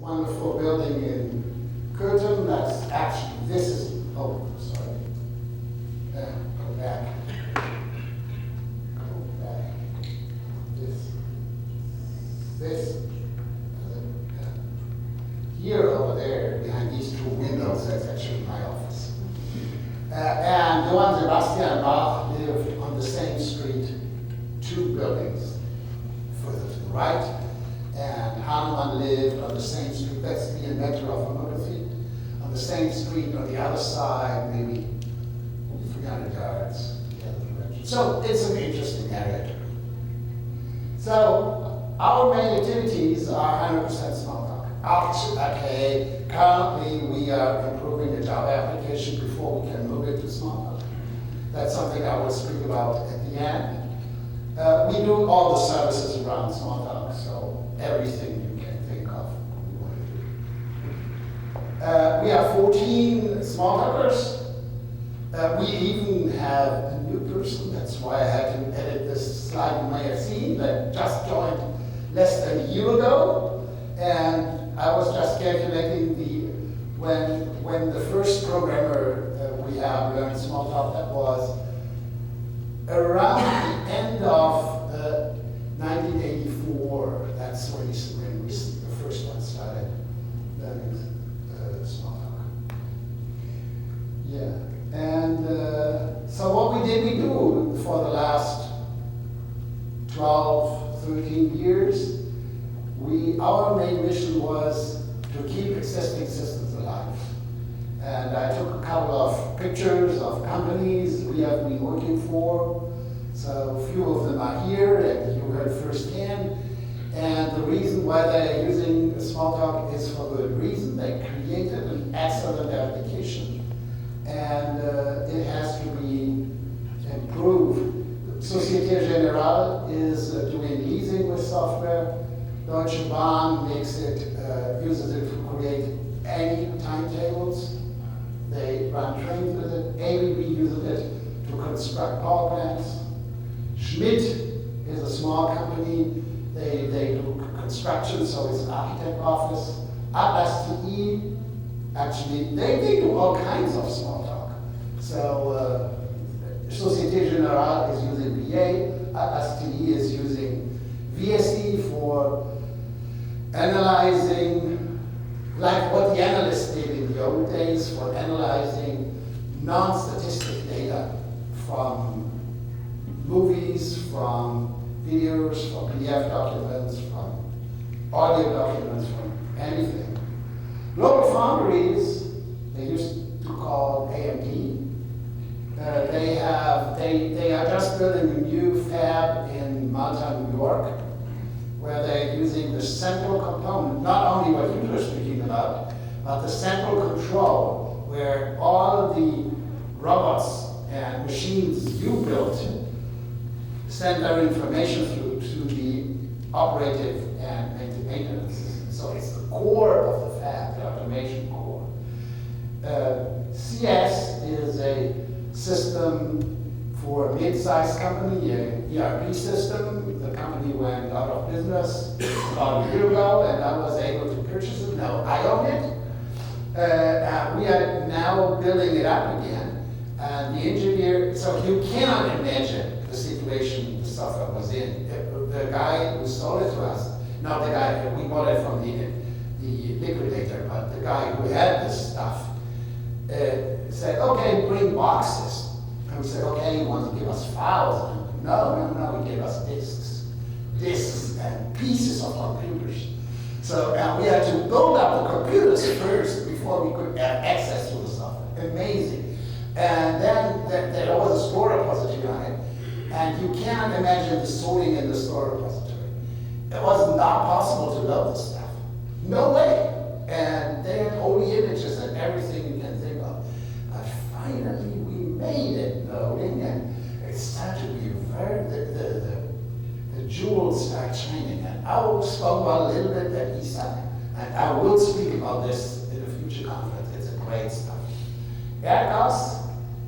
wonderful building in Curtin. That's actually, this is, oh, sorry. Go back. Go back. This. Here over there, behind these two windows, that's actually my office. And Johann Sebastian Bach lived on the same street, two buildings further to the right. And Hahnemann lived on the same street, that's the inventor of phonography, on the same street on the other side, maybe 300 yards the other direction. So it's an interesting area. So our main activities are 100% Smalltalk. Okay, currently we are improving the Java application before we can move it to Smalltalk. That's something I will speak about at the end. We do all the services around Smalltalk, so everything you can think of we want to do. We have 14 Smalltalkers. We even have a new person, that's why I had to edit this slide you may have seen, that just joined less than a year ago. And I was just calculating when the first programmer we have learned Smalltalk, that was around the end of 1984. That's when the first one started learning Smalltalk. Yeah, and so what we do for the last 12, 13 years, our main mission was to keep existing systems alive. And I took a couple of pictures of companies we have been working for. So a few of them are here, and you heard firsthand. And the reason why they're using Smalltalk is for good reason. They created an excellent application, and it has to be improved. Societe Generale is doing leasing with software. Deutsche Bahn uses it to create any timetables. They run trains with it. ABB uses it to construct power plants. Schmidt is a small company. They do construction, so it's an architect office. Atlas TE, actually, they do all kinds of Smalltalk. So Societe Generale is using VA. Atlas TE is using VSE for analyzing, like what the analysts did in the old days, for analyzing non-statistic data from movies, from videos, from PDF documents, from audio documents, from anything. Global Foundries, they used to call AMD. They are just building a new fab in Malta, New York, where they're using the central component, not only what you were speaking about, but the central control, where all the robots and machines you built send their information through to the operative and maintenance system. So it's the core of the fab, the automation core. CS is a system for a mid-sized company, an ERP system. The company went out of business about a year ago, and I was able to purchase it. Now I own it. We are now building it up again. And the engineer, so you cannot imagine the situation the software was in. The guy who sold it to us, not the guy, we bought it from the liquidator, but the guy who had this stuff said, okay, bring boxes. And we said, okay, you want to give us files? And no, he gave us disks and pieces of computers. So we had to build up the computers first before we could have access to the software. Amazing. And then there was a store repository on it, and you can't imagine the sorting in the store repository. It was not possible to load this stuff. No way. And they had all the images and everything you can think of. But finally, we made it loading, and it started to be the jewels start shining. And I will speak about a little bit at ESA, and I will speak about this in a future conference. It's a great stuff. Airgas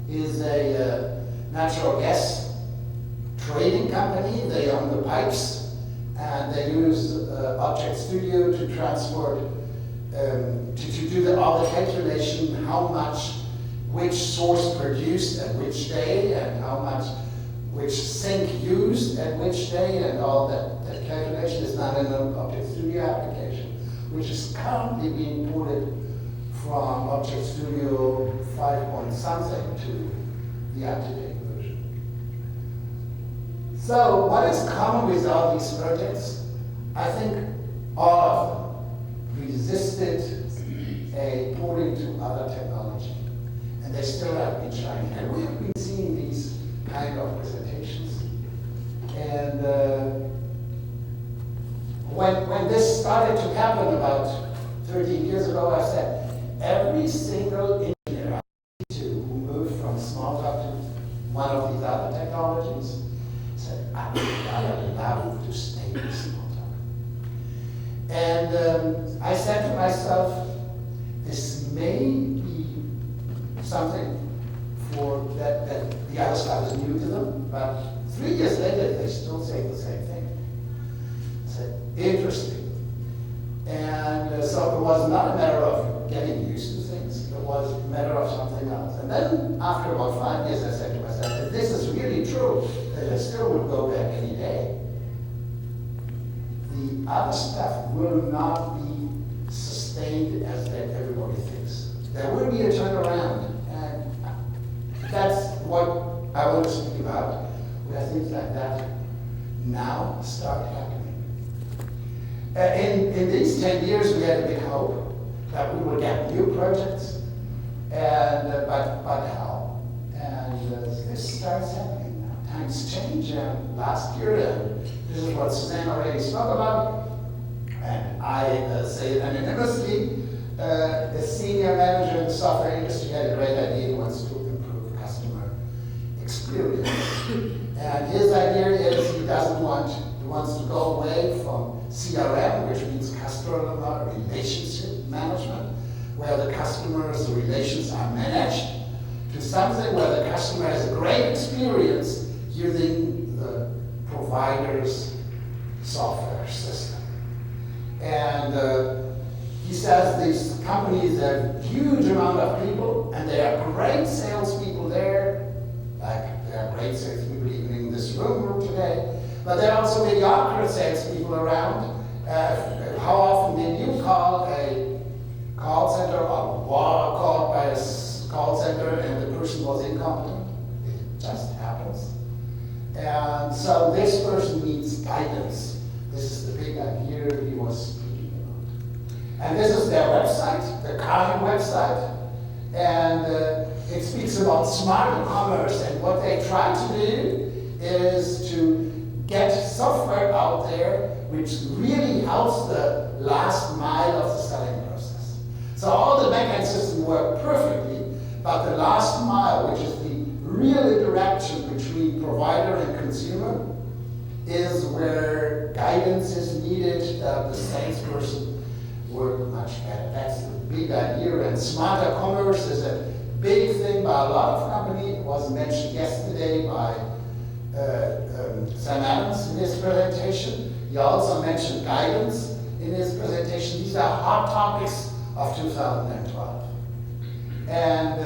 is a natural gas trading company. They own the pipes, and they use Object Studio to transport to do all the calculation, how much which source produced at which day, and how much which sink used at which day, and all that calculation is done in an Object Studio application, which is currently being ported from Object Studio 5 point something to the up-to-date version. So what is common with all these projects? I think all of them resisted a porting to other technology. And they still have been trying. And we have been seeing these kind of presentations. And when this started to happen about 13 years ago, I said, every single engineer I speak to who moved from Smalltalk to one of these other technologies said, I would rather love to stay with Smalltalk. And I said to myself, this may be something for that the other stuff is new to them, but 3 years later they still say the same thing. I said, interesting. And so it was not a matter of getting used to things, it was a matter of something else. And then after about 5 years I said to myself, if this is really true, then I still would go back any day. The other stuff will not be sustained as that everybody thinks. There will be a turnaround, and that's what I want to speak about, where things like that now start happening. In these 10 years, we had a big hope that we would get new projects, and but how? And this starts happening now. Times change, and last year, and this is what Suzanne already spoke about, and I say it anonymously, the senior manager in the software industry had a great idea. He wants to improve customer experience. And his idea is he wants to go away from CRM, which means customer relationship management, where the customer's relations are managed, to something where the customer has a great experience using the provider's software system. And he says these companies have a huge amount of people, and there are great salespeople there, like there are great salespeople even in this room today, but there are also mediocre salespeople around. How often did you call a call center or were called by a call center and the person was incompetent? It just happens. And so this person needs guidance. This is the big idea he was speaking about. And this is their website, the current website. And it speaks about smart commerce, and what they try to do is to get software out there which really helps the last mile of the selling process. So all the backend systems work perfectly, but the last mile, which is the real interaction between provider and consumer, is where guidance is needed, the salesperson work much better. That's the big idea. And smarter commerce is a big thing by a lot of companies. It was mentioned yesterday by Sam Adams in his presentation. He also mentioned guidance in his presentation. These are hot topics of 2012. And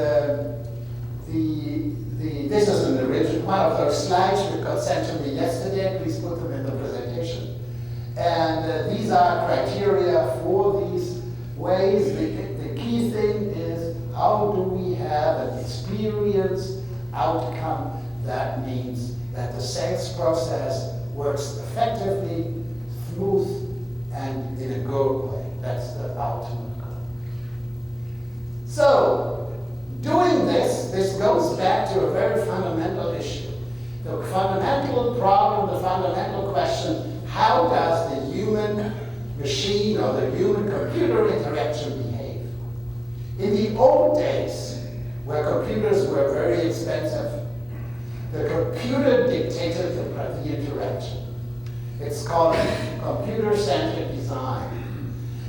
this is an original one of those slides which got sent to me yesterday. Please put them in the presentation. And these are criteria for these ways. The key thing is, how do we have an experience outcome that means that the sales process works effectively, smooth, and in a good way. That's the ultimate goal. So, doing this goes back to a very fundamental issue. The fundamental problem, the fundamental question, how does the human machine or the human computer interaction behave? In the old days, where computers were very expensive, the computer dictated the interaction. It's called computer-centric design.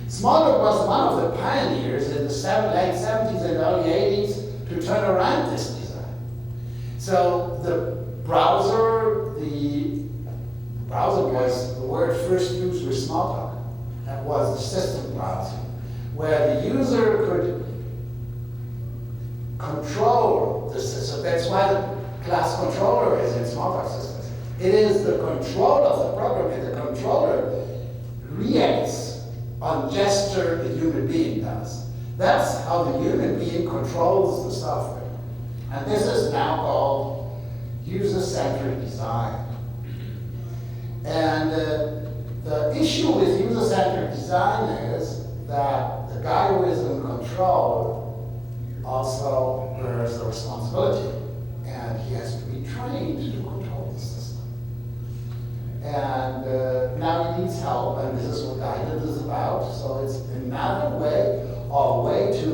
Smalltalk was one of the pioneers in the late 70s and early 80s to turn around this design. So the browser was the word first used with Smalltalk. That was the system browser. where the user could control the system. That's why the class controller is in Smalltalk systems. It is the control of the program, and the controller reacts on gesture the human being does. That's how the human being controls the software. And this is now called user-centered design. And the issue with user-centered design is that the guy who is in control also bears the responsibility. And he has to be trained to control the system. And now he needs help, and this is what guidance is about. So it's another way, or a way to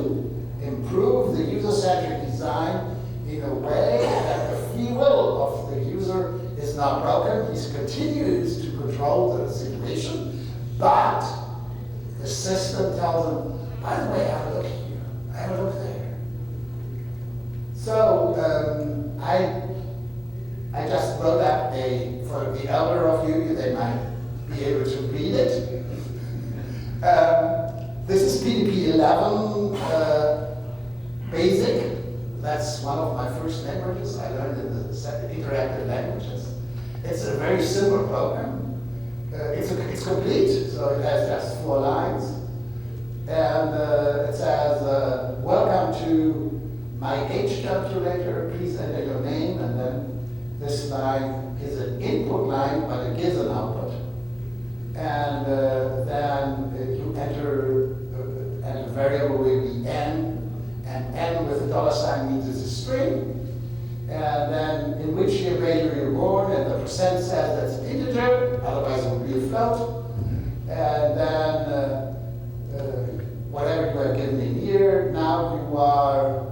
improve the user-centered design in a way that the free will of the user is not broken. He continues to control the situation, but the system tells him, by the way, have a look here, have a look there. So I just wrote up for the elder of you, they might be able to read it. This is PDP 11 basic. That's one of my first languages I learned in the interactive languages. It's a very simple program. It's complete, so it has just 4 lines. And it says, welcome to my age calculator, please enter your name, and then this line is an input line, but it gives an output. And then you enter, and the variable will be n, and n with a $ means it's a string. And then in which year grade you were born, and the percent says that's an integer, otherwise it would be a float. And then whatever you have given in year, now you are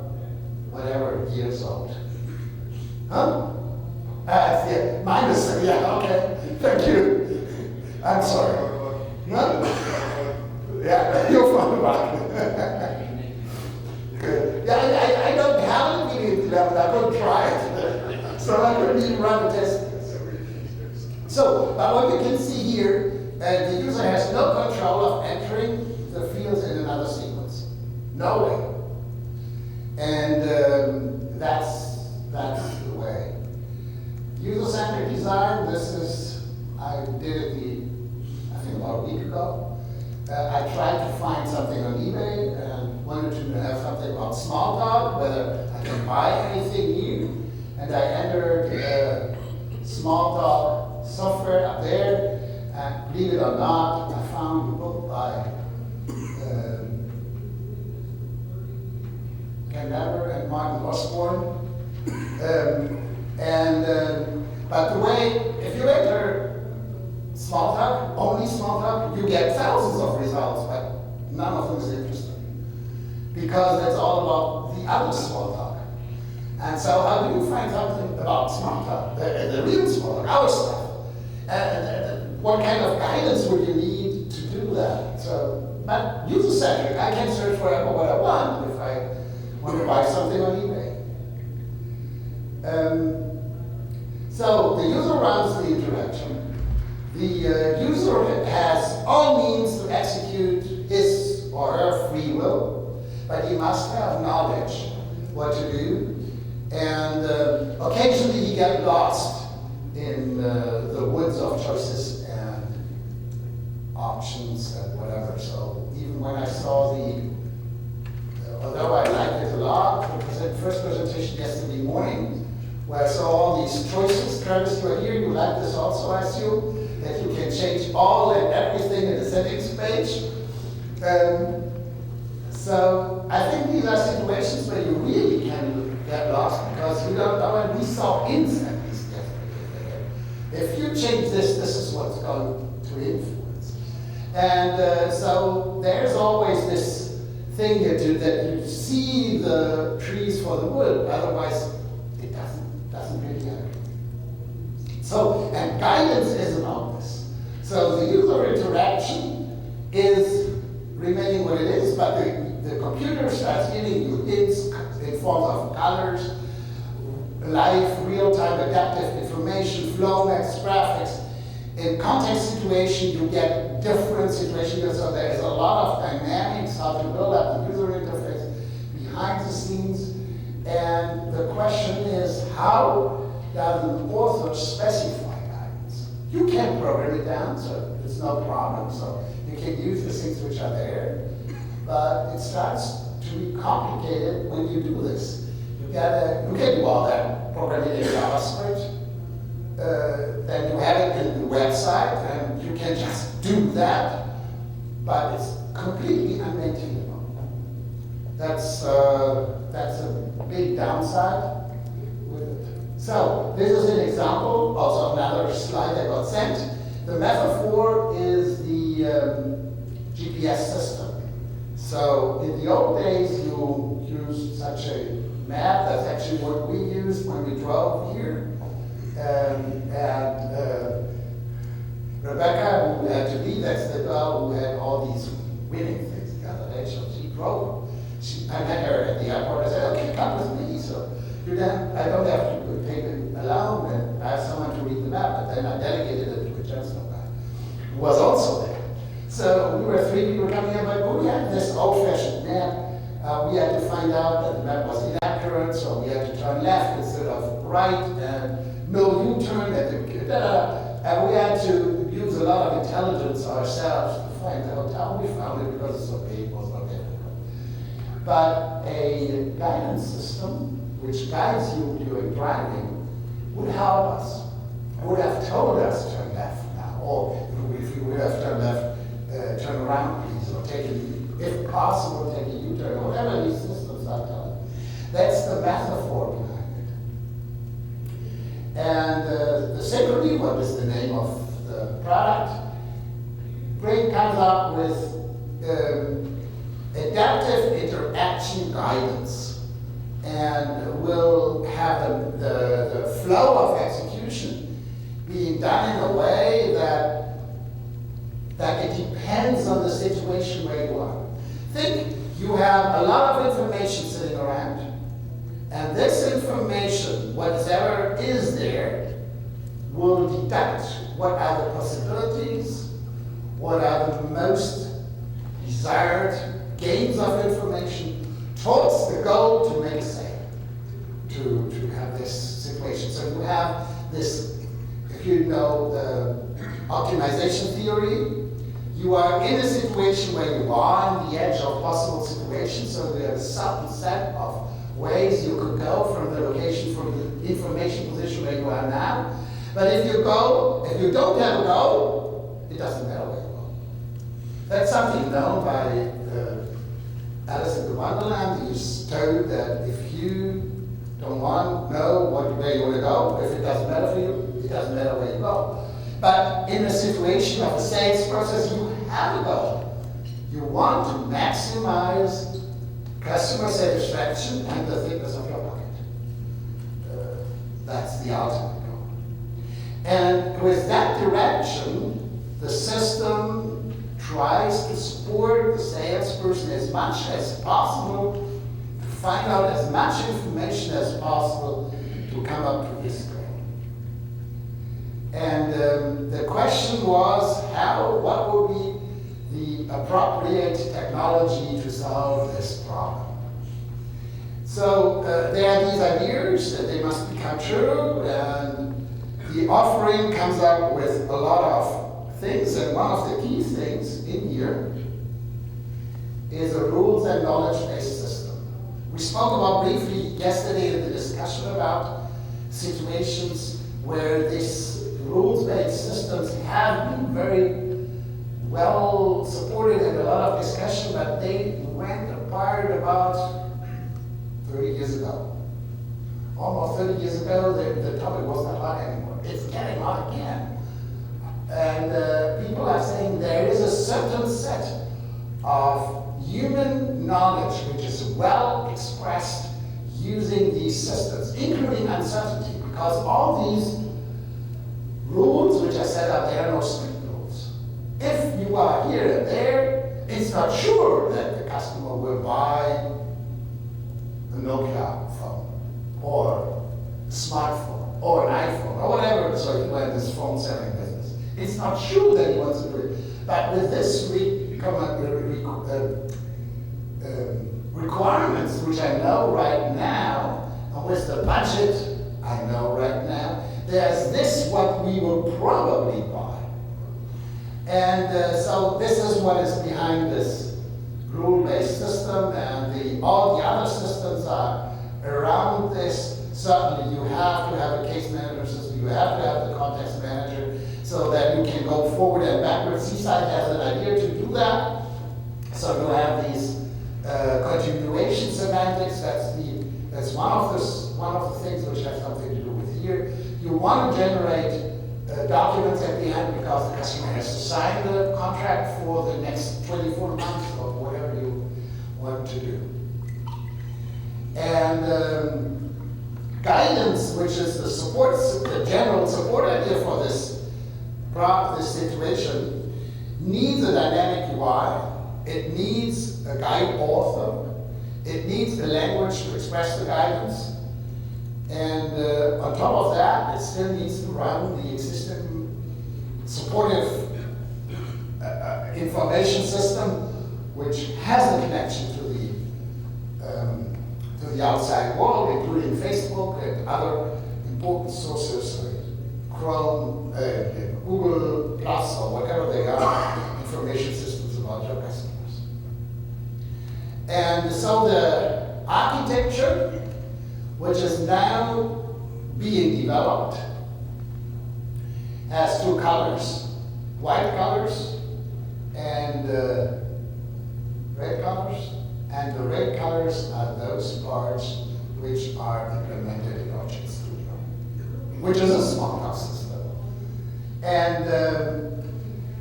whatever years old. Huh? Yeah, minus, yeah, okay, thank you. I'm sorry. Huh? Yeah, you're fun about it. Good. Yeah, I don't have a meeting level, I couldn't try it. So I couldn't even run a test. So, but what you can see here, the user has no control of entering the fields in another sequence. No way. And that's the way. User-centered design, this is, I did it I think about a week ago. I tried to find something on eBay and wanted to have something about Smalltalk, whether I can buy anything new. And I entered Smalltalk software up there, and believe it or not, I found a book by Ken Lever and Martin Osborne. But the way, if you enter Smalltalk, only Smalltalk, you get thousands of results, but none of them is interesting. Because it's all about the other Smalltalk. And so how do you find something about Smalltalk, the real Smalltalk, our stuff? And what kind of guidance would you need to do that? So, but user-centric, I can search for what I want if I want to buy something on eBay. So the user runs the interaction. The user has all means to execute his or her free will, but he must have knowledge what to do. And occasionally he gets lost in the woods of choices and options and whatever. So even when I saw although I liked it a lot, the first presentation yesterday morning, where I saw all these choices. Travis, you are here, you like this also, I assume, that you can change all and everything in the settings page. So I think these are situations where you really can get lost because you don't know, and we saw incentives yesterday. If you change this, this is what's going to influence. And so there's always this thing that you see the trees for the wood, otherwise it doesn't really happen. So, and guidance is about this. So the user interaction is remaining what it is, but the computer starts giving you hints in forms of colors, live, real-time adaptive information, flow maps, graphics. In context situation, you get different situations. So there is a lot of dynamics, how to build up the user interface behind the scenes. And the question is, how does an author specify guidance? You can program it down, so it's no problem. So you can use the things which are there. But it starts to be complicated when you do this. You can do all that programming in JavaScript. Then you have it in the website, and you can just do that, but it's completely unmaintainable. That's a big downside with it. So this is an example, also another slide that got sent. The metaphor is the GPS system. So in the old days, you used such a map. That's actually what we used when we drove here. And Rebecca, who had to leave, that's the girl who had all these winning things the other day. So she drove. I met her at the airport. I said, okay, come with me. So I don't have to take it alone, and I have someone to read the map. But then I delegated it to a gentleman guy who was also there. So we were 3 people coming in, but we had this old-fashioned map. We had to find out that the map was inaccurate, so we had to turn left instead of right, and no U-turn at the and we had to use a lot of intelligence ourselves to find the hotel. We found it because it's so big, it was not difficult. But a guidance system which guides you during driving would help us. Would have told us turn left now, or if we would have turned left, turn around please, or if possible, take a U-turn, or whatever these systems are telling. That's the metaphor behind it. And the Synchrony, what is the name of the product, comes up with adaptive interaction guidance, and will have the flow of execution being done in a way that it depends on the situation where you are. Think you have a lot of information sitting around, and this information, whatever is there, will deduct what are the possibilities, what are the most desired gains of information towards the goal to make a sale, to have this situation. So you have this, if you know the optimization theory, you are in a situation where you are on the edge of possible situations, so there is a certain set of ways you could go from the location, from the information position where you are now. But if you don't have a goal, it doesn't matter where you go. That's something known by Alice in the Wonderland. He's told that if you don't know where you want to go, if it doesn't matter for you, it doesn't matter where you go. But in a situation of a sales process, you have a goal. You want to maximize customer satisfaction and the thickness of your pocket. That's the ultimate goal. And with that direction, the system tries to support the salesperson as much as possible, to find out as much information as possible to come up to this goal. And the question was, what would be the appropriate technology to solve this problem? So there are these ideas that they must become true, and the offering comes up with a lot of things, and one of the key things in here is a rules and knowledge-based system. We spoke about briefly yesterday in the discussion about situations where these rules-based systems have been very well supported and a lot of discussion, but they went apart about 30 years ago. Almost 30 years ago, the topic was not hot anymore. It's getting hot again. And people are saying there is a certain set of human knowledge which is well expressed using these systems, including uncertainty, because all these rules which are set up, there are no strict rules. If you are here and there, it's not sure that the customer will buy a Nokia phone, or a smartphone, or an iPhone, or whatever, so you are in this phone selling business. It's not sure that he wants to do it. But with this requirements, which I know right now, and with the budget I know right now, there's this what we will probably buy. And so this is what is behind this rule-based system, and all the other systems are around this. Certainly you have to have a case manager system, you have to have the context manager, so that you can go forward and backwards. Seaside has an idea to do that. So you have these continuation semantics. That's one of the things which have something to do with here. You want to generate documents at the end because the customer has to sign the contract for the next 24 months or whatever you want to do. And guidance, which is the general support idea for this situation, needs a dynamic UI. It needs a guide author. It needs a language to express the guidance. And on top of that, it still needs to run the existing supportive information system, which has a connection to the outside world, including Facebook and other important sources like Chrome, Google Plus, or whatever they are, information systems about your customers. And so the architecture, which is now being developed, has two colors, white colors and red colors. And the red colors are those parts which are implemented in Object Studio, which is a Smalltalk system. And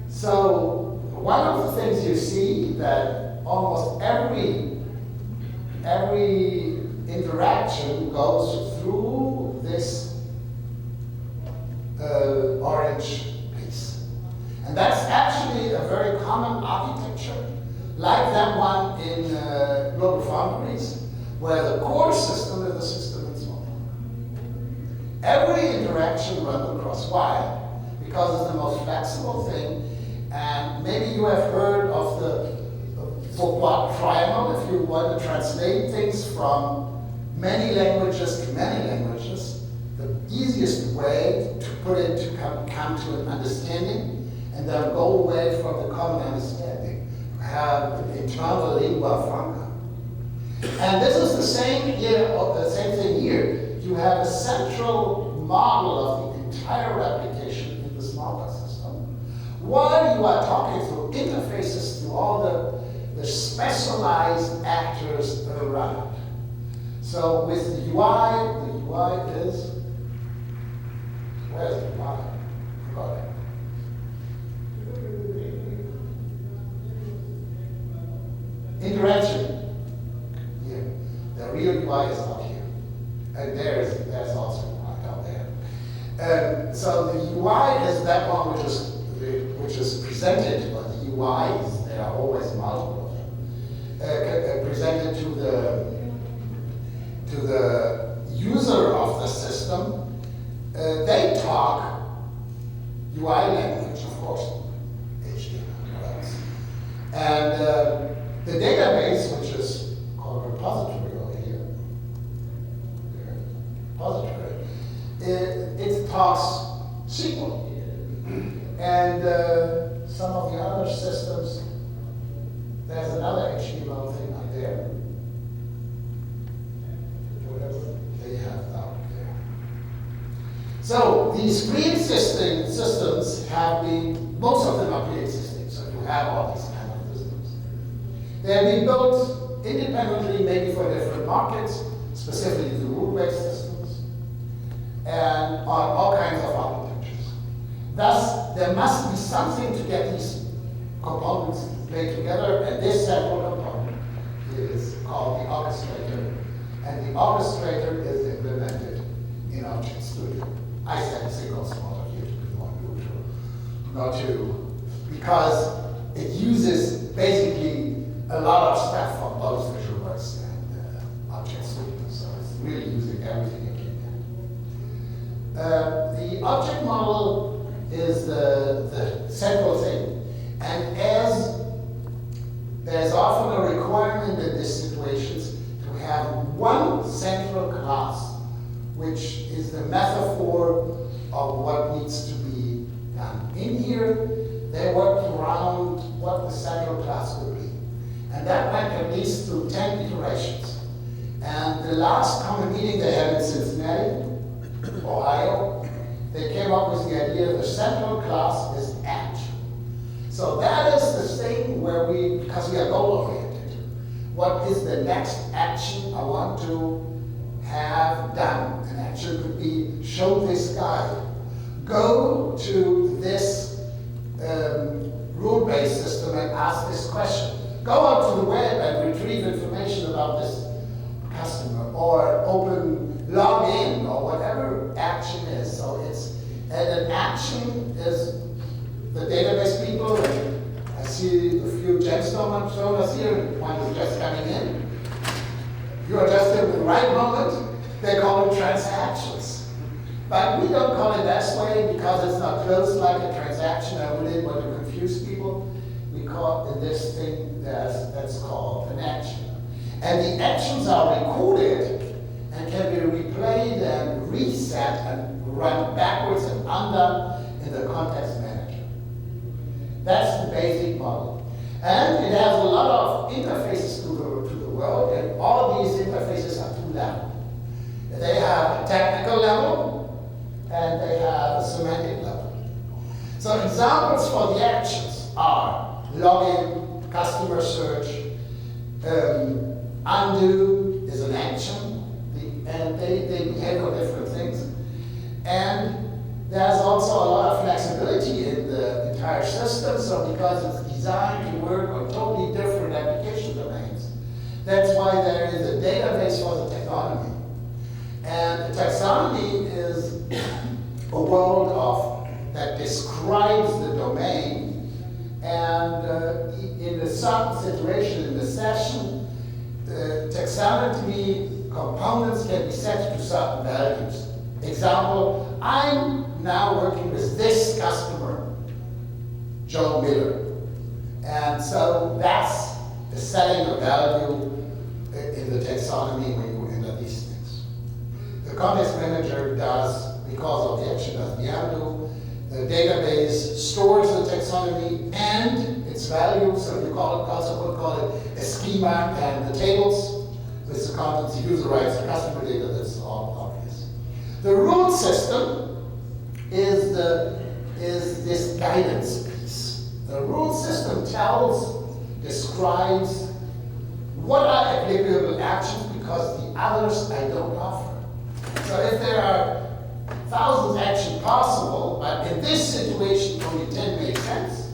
so one of the things you see that almost every interaction goes through this orange piece. And that's actually a very common architecture, like that one in Global Foundries, where the core system is the system in Smalltalk. Every interaction runs across Y because it's the most flexible thing. And maybe you have heard of the Vauquois triangle. If you want to translate things from many languages to many languages, the easiest way to put it to come to an understanding and then go away from the common understanding, have an internal lingua franca. And this is the same here, the same thing here. You have a central model of the entire application in the Smalltalk system, while you are talking through interfaces to all the specialized actors around. So with the UI is, where's the UI? Forgot it. Interaction. Here. The real UI is out here. And there's also UI down there. So the UI is that one which is presented, or the UIs, there are always multiple of them, presented to the user of the system. They talk UI language, of course, HTML. And the database, which is called repository over here, repository, it talks SQL. And some of the other systems, there's another HTML thing out there. Whatever they have out there. So these pre-existing systems have been, most of them are pre-existing, so you have all these kind of systems. They have been built independently, maybe for different markets, specifically the rule-based systems, and on all kinds of architectures. Thus, there must be something to get these components played together, and this central component is called the orchestrator, and the orchestrator is implemented in Object Studio. I said single Smalltalk here to be more neutral, because it uses basically a lot of stuff from both VisualWorks and Object Studio, so it's really using everything it can. The object model is the central thing. And as there's often a requirement in these situations to have one central class, which is the metaphor of what needs to be done. In here, they worked around what the central class would be. And that went at least through 10 iterations. And the last common meeting they had in Cincinnati, Ohio, they came up with the idea the central class is action. So that is the thing where because we are goal-oriented, what is the next action I want to have done? An action could be show this guide, go to this rule-based system and ask this question, go out to the web and retrieve information about this customer, or log in, or whatever action is. So and an action is the database people, and I see a few gemstones showing us here, and one is just coming in. You are just in the right moment. They call it transactions. But we don't call it that way because it's not closed like a transaction. I wouldn't want to confuse people. We call it this thing that's called an action. And the actions are recorded and can be replayed and reset and run backwards and undone in the context manager. That's the basic model. And it has a lot of interfaces to the world, and all these interfaces are two levels. They have a technical level, and they have a semantic level. So examples for the actions are login, customer search, undo is an action, and they behave on different things. And there's also a lot of flexibility in the entire system, so because it's designed to work on totally different application domains, that's why there is a database for the taxonomy. And the taxonomy is a world that describes the domain, and in a certain situation in the session, the taxonomy components can be set to certain values. Example, I'm now working with this customer, Joe Miller. And so that's the setting of value in the taxonomy when you enter these things. The context manager does, because of the action, does the undo. The database stores the taxonomy and its values, so you also would call it a schema, and the tables with the contents, the user rights, the customer data, that's all obvious. The rule system is this guidance piece. The rule system describes what are applicable actions because the others I don't offer. So if there are thousands of actions possible, but in this situation only 10 make sense,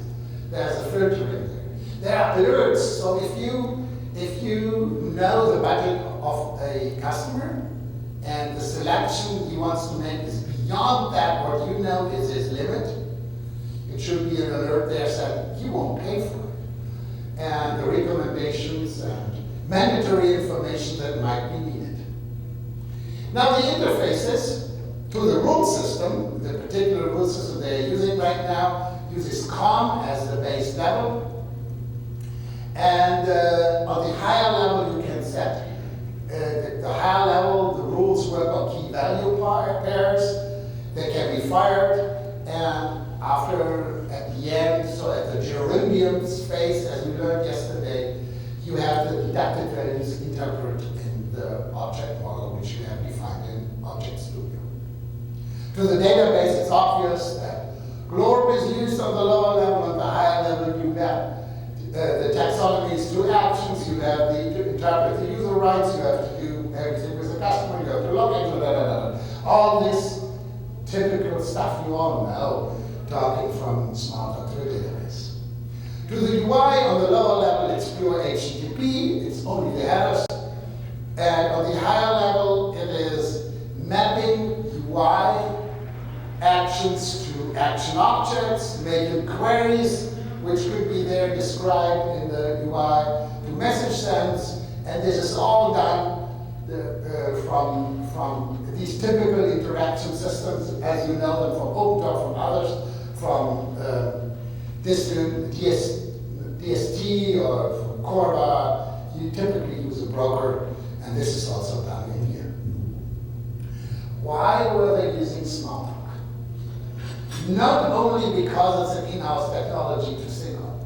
there's a filter in there. There are alerts, so if you know the budget of a customer and the selection he wants to make is beyond that, what you know is his limit, it should be an alert there saying he won't pay for it. And the recommendations and mandatory information that might be needed. Now the interfaces to the rule system, the particular rule system they're using right now, uses COM as the base level. And on the higher level, you can set the higher level, the rules work on key value pairs. They can be fired, and at the end, so at the gerundium space, as we learned yesterday, you have the deducted values interpreted in the object model, which you have defined in Object Studio. To the database, it's obvious that glorp is used on the lower level. On the higher level, you have the taxonomy is two actions. You have to interpret the user rights. You have to do everything with the customer. You have to log into all this typical stuff you all know, talking from Smalltalk to a database. To the UI on the lower level, it's pure HTTP. It's only the headers. And on the higher level, it is mapping UI actions to action objects, making queries, which could be there described in the UI, to message sends, and this is all done from these typical interaction systems, as you know them from OpenTalk, from others, from DST or for Corba, you typically use a broker, and this is also done in here. Why were they using Smalltalk? Not only because it's an in-house technology to sing on,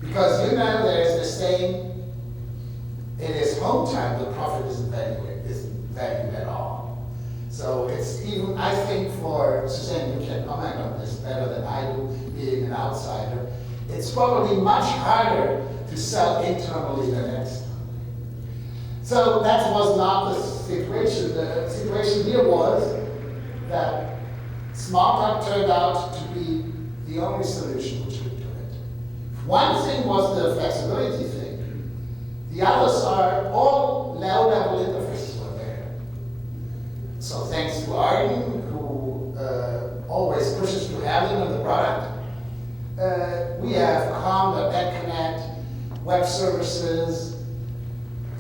because you know there's the saying, it is home time, the profit isn't valued at all. So it's even, I think for Suzanne, you can comment on this better than I do, being an outsider, it's probably much harder to sell internally than externally. So that was not the situation. The situation here was that Smalltalk turned out to be the only solution which could do it. One thing was the flexibility thing. The others are all low-level interfaces were there. So thanks to Arden, who always pushes to have them in the product, we have COM.NET Connect, web services,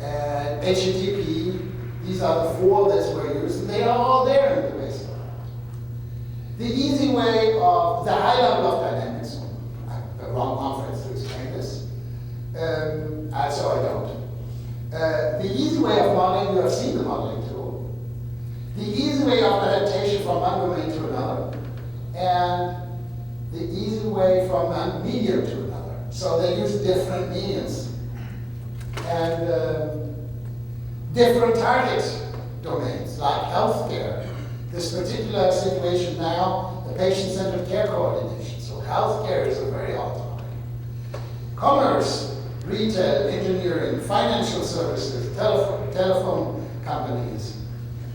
and HTTP. These are the four that were used, and they are all there in the base product. The easy way of the high level of dynamics, the wrong conference to explain this, so I don't. The easy way of modeling, you have seen the modeling tool. The easy way of adaptation from one domain to another, and the easy way from one medium to another. So they use different mediums and different target domains, like healthcare. This particular situation now, the patient-centered care coordination. So healthcare is a very hot topic. Commerce, retail, engineering, financial services, telephone companies,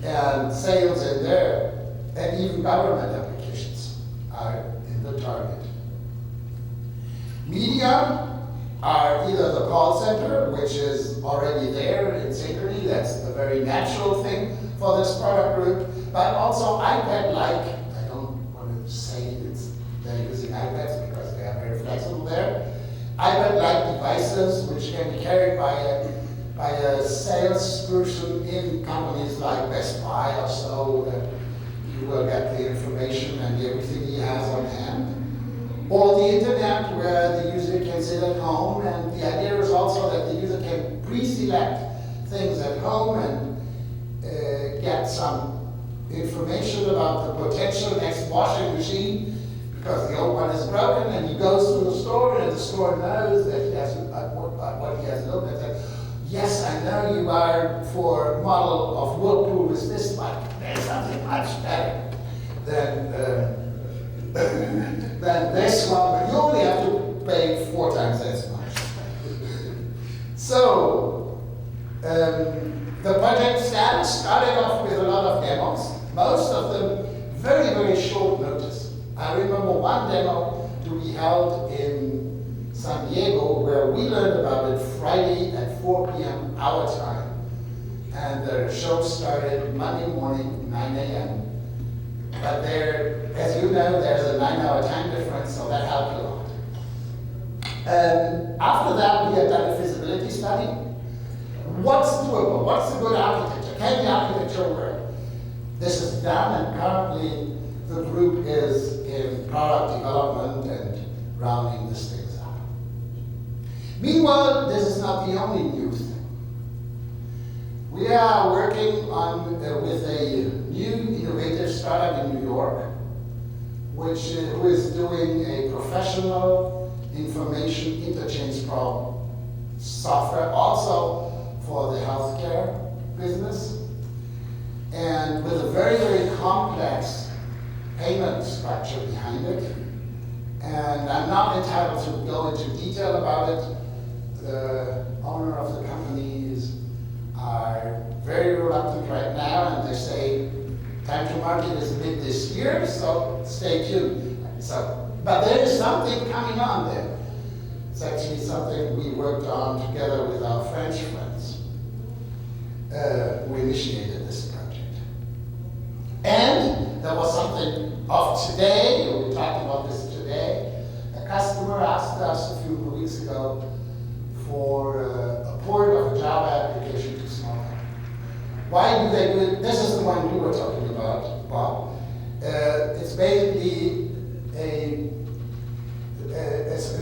and sales in there, and even government applications are in the target. Media are either the call center, which is already there in Synchrony, that's a very natural thing for this product group, but also iPad-like. I don't want to say they're using iPads because they are very flexible there. iPad-like devices, which can be carried by a salesperson in companies like Best Buy or so, that you will get the information and everything he has on hand. Or the internet, where the user can sit at home, and the idea is also that the user can pre-select things at home and get some information about the potential next washing machine, because the old one is broken, and he goes to the store, and the store knows that he has what he has looked at. Yes, I know you are for model of Whirlpool is this one. There's something much better than this one, but you only have to pay 4 times as much. So, the project started off with a lot of demos, most of them very, very short notice. I remember one demo to be held in San Diego where we learned about it Friday at 4 p.m. our time. And the show started Monday morning, 9 a.m. But there, as you know, there's a 9-hour time difference, so that helped a lot. After that, we had done a feasibility study. What's doable? What's a good architecture? Can the architecture work? This is done, and currently the group is in product development and rounding these things up. Meanwhile, this is not the only new thing. We are working on with a new innovative startup in New York, who is doing a professional information interchange problem software, also for the healthcare business, and with a very, very complex payment structure behind it. And I'm not entitled to go into detail about it. The owner of the companies are very reluctant right now, and they say time to market is mid this year, so stay tuned. But there is something coming on there. It's actually something we worked on together with our French friends who initiated this project. And there was something of today, we talked about this today. A customer asked us a few weeks ago for a port of a Java application to Smalltalk. Why do they do it? This is the one we were talking about, Bob. It's basically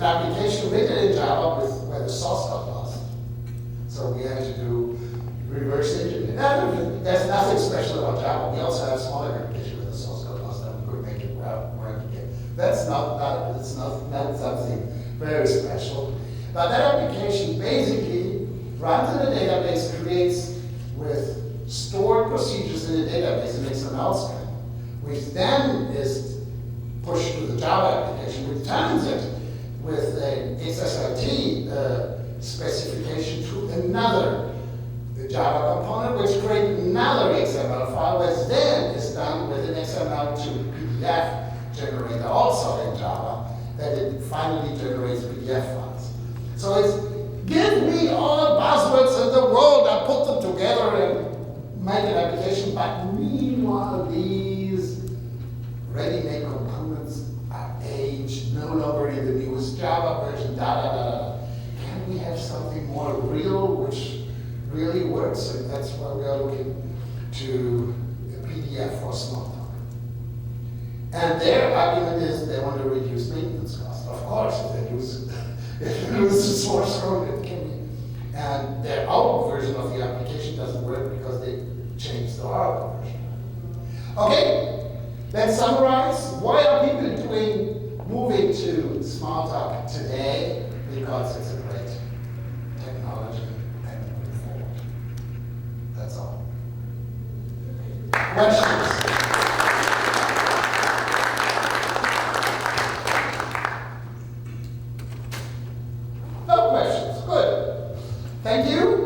an application written in Java where the source code lost. So we had to do reverse engineering. There's nothing special about Java. We also have smaller applications where the source code lost and we could make it work again. That's not something very special. But that application basically runs in a database, creates with stored procedures in the database an XML string, which then is pushed to the Java application, which turns it with an XSLT specification to another Java component, which creates another XML file, which then is done with an XML to PDF generator, also in Java, that it finally generates PDF files. So it's give me all the buzzwords in the world, I put them together and make an application, but meanwhile these ready-made components are aged, no longer in the newest Java version, Can we have something more real, which really works? And that's why we are looking to a PDF for Smalltalk. And their argument is they want to reduce maintenance costs. Of course, if they use the source code, it can be. And their old version of the application doesn't work because they changed the hardware version. Okay, let's summarize. Why are people moving to Smalltalk today? Because it's a great technology and moving forward. That's all. Questions? No questions. Good. Thank you.